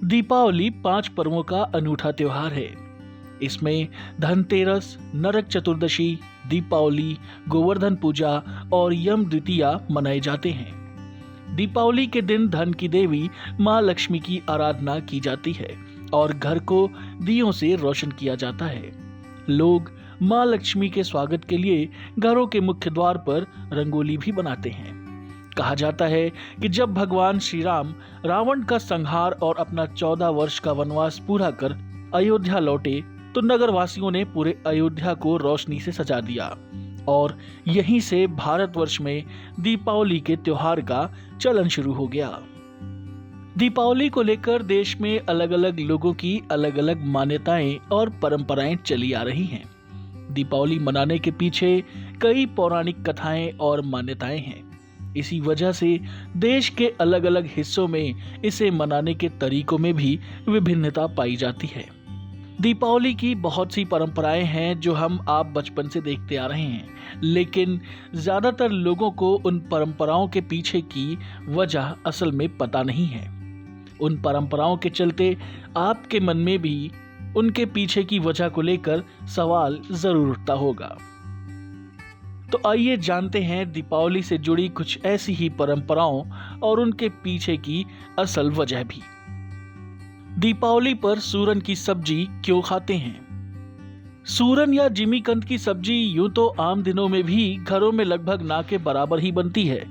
दीपावली 5 पर्वों का अनूठा त्योहार है। इसमें धनतेरस, नरक चतुर्दशी, दीपावली, गोवर्धन पूजा और यम द्वितीया मनाए जाते हैं। दीपावली के दिन धन की देवी माँ लक्ष्मी की आराधना की जाती है और घर को दियों से रोशन किया जाता है। लोग माँ लक्ष्मी के स्वागत के लिए घरों के मुख्य द्वार पर रंगोली भी बनाते हैं। कहा जाता है कि जब भगवान श्री राम रावण का संहार और अपना 14 वर्ष का वनवास पूरा कर अयोध्या लौटे तो नगर वासियों ने पूरे अयोध्या को रोशनी से सजा दिया और यहीं से भारतवर्ष में दीपावली के त्योहार का चलन शुरू हो गया। दीपावली को लेकर देश में अलग अलग लोगों की अलग अलग मान्यताएं और परंपराएं चली आ रही हैं। दीपावली मनाने के पीछे कई पौराणिक कथाएं और मान्यताएं हैं। इसी वजह से देश के अलग अलग हिस्सों में इसे मनाने के तरीकों में भी विभिन्नता पाई जाती है। दीपावली की बहुत सी परंपराएं हैं जो आप बचपन से देखते आ रहे हैं, लेकिन ज्यादातर लोगों को उन परंपराओं के पीछे की वजह असल में पता नहीं है। उन परंपराओं के चलते आपके मन में भी उनके पीछे की वजह को लेकर सवाल जरूर उठता होगा। तो आइए जानते हैं दीपावली से जुड़ी कुछ ऐसी ही परंपराओं और उनके पीछे की असल वजह भी। दीपावली पर सूरन की सब्जी क्यों खाते हैं? सूरन या जिमीकंद की सब्जी यूं तो आम दिनों में भी घरों में लगभग ना के बराबर ही बनती है,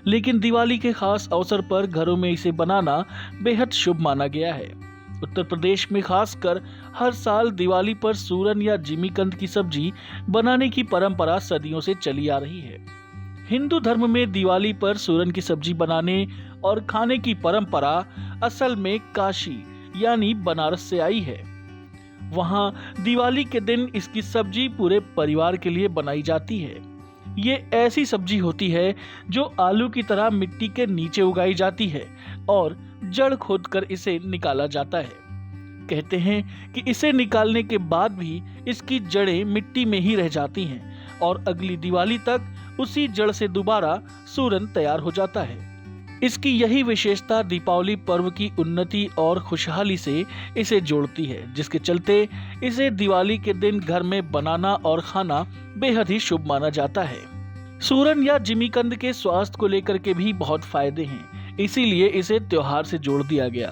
लेकिन दिवाली के खास अवसर पर घरों में इसे बनाना बेहद शुभ माना गया है। उत्तर प्रदेश में खासकर हर साल दिवाली पर सूरन या जिमीकंद की सब्जी बनाने की परंपरा सदियों से चली आ रही है। हिंदू धर्म में दिवाली पर सूरन की सब्जी बनाने और खाने की परंपरा असल में काशी यानी बनारस से आई है। वहां दिवाली के दिन इसकी सब्जी पूरे परिवार के लिए बनाई जाती है। ये ऐसी सब्जी होती है जो आलू की तरह मिट्टी के नीचे उगाई जाती है और जड़ खोदकर इसे निकाला जाता है। कहते हैं कि इसे निकालने के बाद भी इसकी जड़ें मिट्टी में ही रह जाती हैं और अगली दिवाली तक उसी जड़ से दोबारा सूरन तैयार हो जाता है। इसकी यही विशेषता दीपावली पर्व की उन्नति और खुशहाली से इसे जोड़ती है, जिसके चलते इसे दिवाली के दिन घर में बनाना और खाना बेहद ही शुभ माना जाता है। सूरन या जिमीकंद के स्वास्थ्य को लेकर के भी बहुत फायदे हैं, इसीलिए इसे त्योहार से जोड़ दिया गया।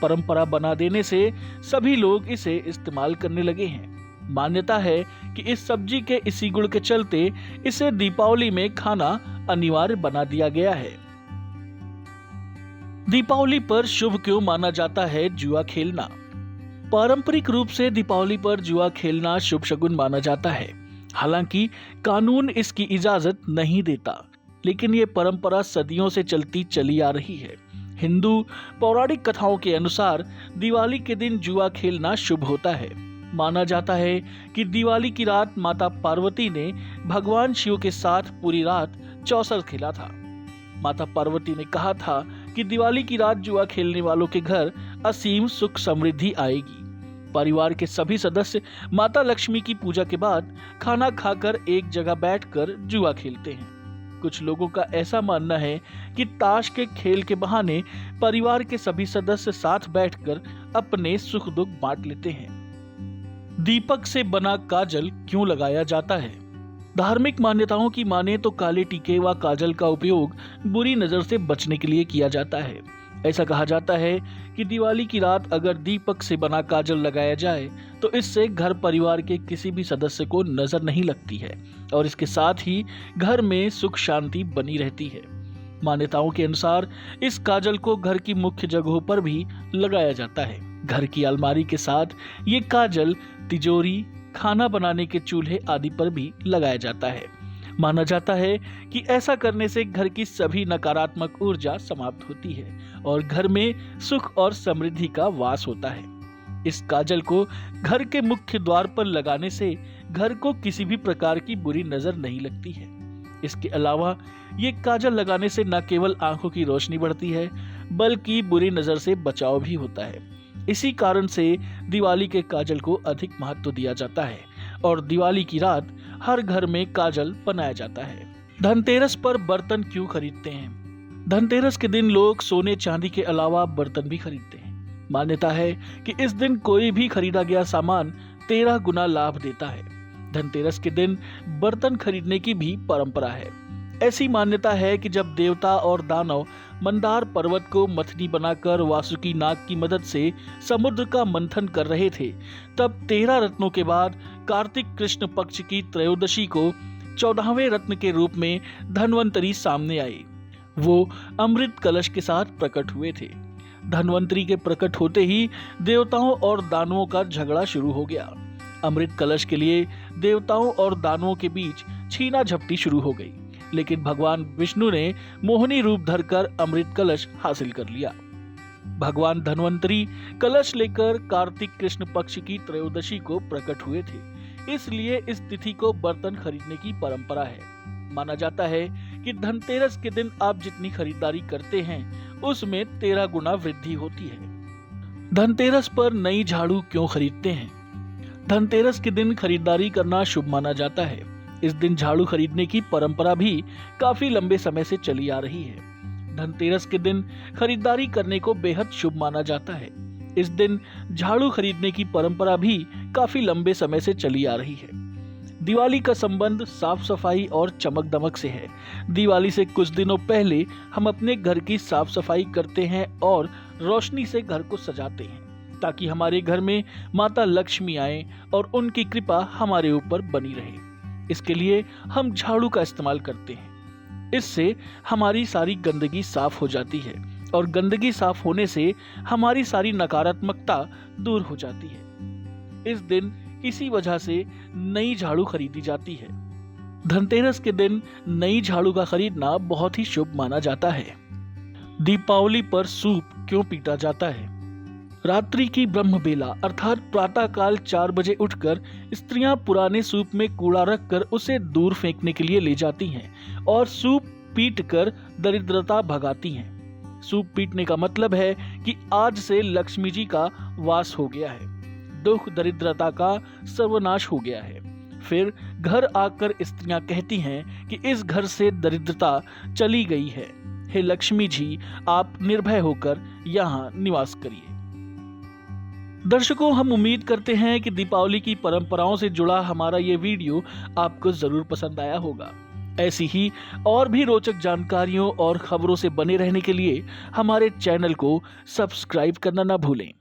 परंपरा बना देने से सभी लोग इसे इस्तेमाल करने लगे हैं। मान्यता है कि इस सब्जी के इसी गुण के चलते इसे दीपावली में खाना अनिवार्य बना दिया गया है। दीपावली पर शुभ क्यों माना जाता है जुआ खेलना? पारंपरिक रूप से दीपावली पर जुआ खेलना शुभ शगुन माना जाता है। हालांकि कानून इसकी इजाजत नहीं देता, लेकिन ये परंपरा सदियों से चलती चली आ रही है। हिंदू पौराणिक कथाओं के अनुसार दिवाली के दिन जुआ खेलना शुभ होता है। माना जाता है कि दिवाली की रात माता पार्वती ने भगवान शिव के साथ पूरी रात चौसर खेला था। माता पार्वती ने कहा था कि दिवाली की रात जुआ खेलने वालों के घर असीम सुख समृद्धि आएगी। परिवार के सभी सदस्य माता लक्ष्मी की पूजा के बाद खाना खाकर एक जगह बैठकर जुआ खेलते हैं। कुछ लोगों का ऐसा मानना है कि ताश के खेल के बहाने परिवार के सभी सदस्य साथ बैठकर अपने सुख दुख बांट लेते हैं। दीपक से बना काजल क्यों लगाया जाता है? धार्मिक मान्यताओं की माने तो काले टीके व काजल का उपयोग बुरी नजर से बचने के लिए किया जाता है। ऐसा कहा जाता है कि दिवाली की रात अगर दीपक से बना काजल लगाया जाए तो इससे घर परिवार के किसी भी सदस्य को नजर नहीं लगती है और इसके साथ ही घर में सुख शांति बनी रहती है। मान्यताओं के अनुसार इस काजल को घर की मुख्य जगहों पर भी लगाया जाता है। घर की अलमारी के साथ ये काजल तिजोरी, खाना बनाने के चूल्हे आदि पर भी लगाया जाता है। माना जाता है कि ऐसा करने से घर की सभी नकारात्मक ऊर्जा समाप्त होती है और घर में सुख और समृद्धि का वास होता है। इस काजल को घर के मुख्य द्वार पर लगाने से घर को किसी भी प्रकार की बुरी नजर नहीं लगती है। इसके अलावा ये काजल लगाने से न केवल आंखों की रोशनी बढ़ती है, बल्कि बुरी नजर से बचाव भी होता है। इसी कारण से दिवाली के काजल को अधिक महत्व दिया जाता है और दिवाली की रात हर घर में काजल बनाया जाता है। धनतेरस पर बर्तन क्यों खरीदते हैं? धनतेरस के दिन लोग सोने चांदी के अलावा बर्तन भी खरीदते हैं। मान्यता है कि इस दिन कोई भी खरीदा गया सामान 13 गुना लाभ देता है। धनतेरस के दिन बर्तन खरीदने की भी परंपरा है। ऐसी मान्यता है कि जब देवता और दानव मंदार पर्वत को मथनी बनाकर वासुकी नाग की मदद से समुद्र का मंथन कर रहे थे, तब 13 रत्नों के बाद कार्तिक कृष्ण पक्ष की त्रयोदशी को 14वें रत्न के रूप में धन्वंतरी सामने आए। वो अमृत कलश के साथ प्रकट हुए थे। धन्वंतरी के प्रकट होते ही देवताओं और दानवों का झगड़ा शुरू हो गया। अमृत कलश के लिए देवताओं और दानवों के बीच छीना झपटी शुरू हो गई, लेकिन भगवान विष्णु ने मोहिनी रूप धरकर अमृत कलश हासिल कर लिया। भगवान धन्वंतरी कलश लेकर कार्तिक कृष्ण पक्ष की त्रयोदशी को प्रकट हुए थे, इसलिए इस तिथि को बर्तन खरीदने की परंपरा है। माना जाता है कि धनतेरस के दिन आप जितनी खरीदारी करते हैं उसमें 13 गुना वृद्धि होती है। धनतेरस पर नई झाड़ू क्यों खरीदते हैं? धनतेरस के दिन खरीदारी करना शुभ माना जाता है। इस दिन झाड़ू खरीदने की परंपरा भी काफी लंबे समय से चली आ रही है। धनतेरस के दिन खरीदारी करने को बेहद शुभ माना जाता है। इस दिन झाड़ू खरीदने की परंपरा भी काफी लंबे समय से चली आ रही है। दिवाली का संबंध साफ सफाई और चमक दमक से है। दिवाली से कुछ दिनों पहले हम अपने घर की साफ सफाई करते हैं और रोशनी से घर को सजाते हैं, ताकि हमारे घर में माता लक्ष्मी आए और उनकी कृपा हमारे ऊपर बनी रहे। इसके लिए हम झाड़ू का इस्तेमाल करते हैं। इससे हमारी सारी गंदगी साफ हो जाती है और गंदगी साफ होने से हमारी सारी नकारात्मकता दूर हो जाती है। इस दिन इसी वजह से नई झाड़ू खरीदी जाती है। धनतेरस के दिन नई झाड़ू का खरीदना बहुत ही शुभ माना जाता है। दीपावली पर सूप क्यों पीटा जाता है? रात्रि की ब्रह्म बेला अर्थात प्रातः काल 4 बजे उठकर स्त्रियां पुराने सूप में कूड़ा रखकर उसे दूर फेंकने के लिए ले जाती हैं और सूप पीटकर दरिद्रता भगाती हैं। सूप पीटने का मतलब है कि आज से लक्ष्मी जी का वास हो गया है, दुख दरिद्रता का सर्वनाश हो गया है। फिर घर आकर स्त्रियां कहती हैं कि इस घर से दरिद्रता चली गई है। हे लक्ष्मी जी, आप निर्भय होकर यहाँ निवास करिए। दर्शकों, हम उम्मीद करते हैं कि दीपावली की परंपराओं से जुड़ा हमारा ये वीडियो आपको जरूर पसंद आया होगा। ऐसी ही और भी रोचक जानकारियों और खबरों से बने रहने के लिए हमारे चैनल को सब्सक्राइब करना ना भूलें।